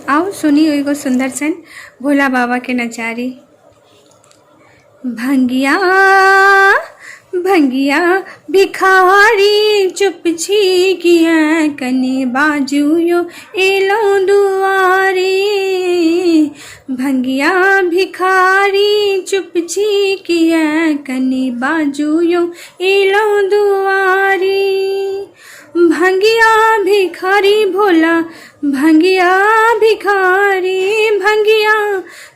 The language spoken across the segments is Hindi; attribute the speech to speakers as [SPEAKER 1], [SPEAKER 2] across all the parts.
[SPEAKER 1] आओ सुनी एगो सुंदर सन भोला बाबा के नचारी। भंगिया भंगिया भिखारी चुप छी किया कने बाजुयो एलो दुआरी। भंगिया भिखारी चुप छी किया कने बाजुयो एलो दुआरी। भंगिया भिखारी भोला भंगिया भिखारी, भंगिया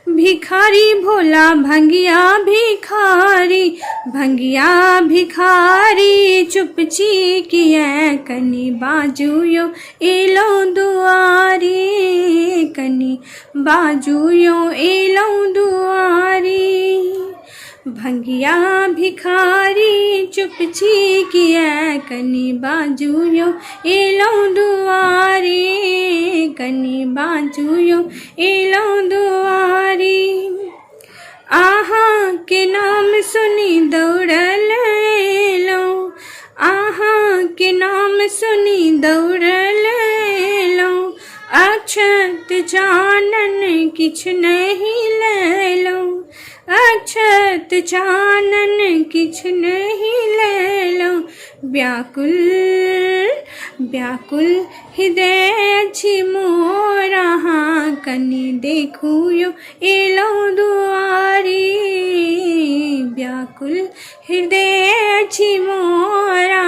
[SPEAKER 1] भिखारी भोला भंगिया भिखारी। भंगिया भिखारी चुप छी किया कनी बाजुयो एलो दुआरी। कनी बाजुयो एलो दुआरी। भंगिया भिखारी चुप छी किया कनी बाजुयो एलो दुआरी। कनी बाजुयो एलो दुआरी। आहा के नाम सुनी दौड़ल एलो, आहा के नाम सुनी दौड़ल एलो। अक्षत चानन किछ नहीं लेलो, अक्षत चानन किछ नहीं लेलो। व्याकुल व्याकुल हृदय छी मोरा कनी देखूयो एलो दुआरी। व्याकुल हृदय छी मोरा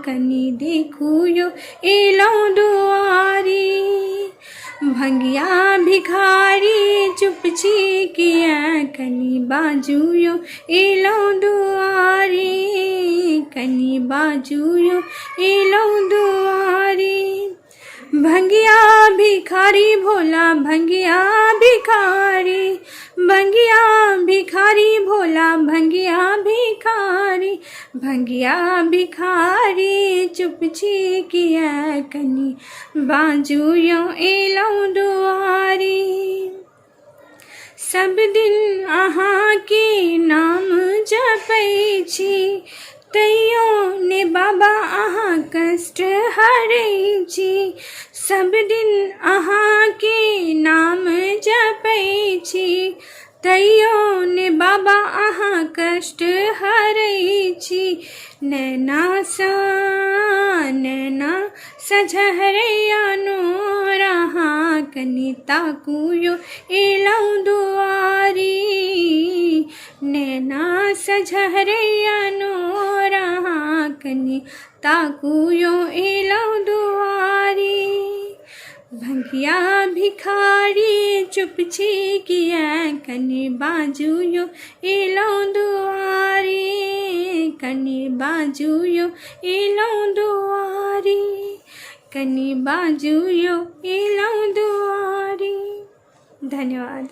[SPEAKER 1] कनी देखूयो एलो दुआरी। भंगिया भिखारी चुप छी किया कनी बाजुयो एलो दुआरी। कनी बाजुयो एलो दुआरी। भंगिया भिखारी भोला भंगिया भिखारी, भंगिया भिखारी भोला भंगिया भिखारी। भंगिया भिखारी चुप छी किया कनी बाजुयो एलो दुआरी। सब दिन अहाँ के नाम जपै छी, तैयो ने बाबा अहाँ कष्ट हरै छी। सब दिन अहाँ के नाम जपै छी, तैयो ने बाबा अहाँ कष्ट हरै छी। नैना सझहरैया नोरा कनी ताकुयो एलो दुआरी। नैना सझहरैया नोरा कनी ताकुयो एलो दुआरी। भंगिया भिखारी चुप छी किया कनी बाजुयो एलो दुआरी। कनी बाजुयो एलो दुआरी। कनी बाजुयो एलो दुआरी। धन्यवाद।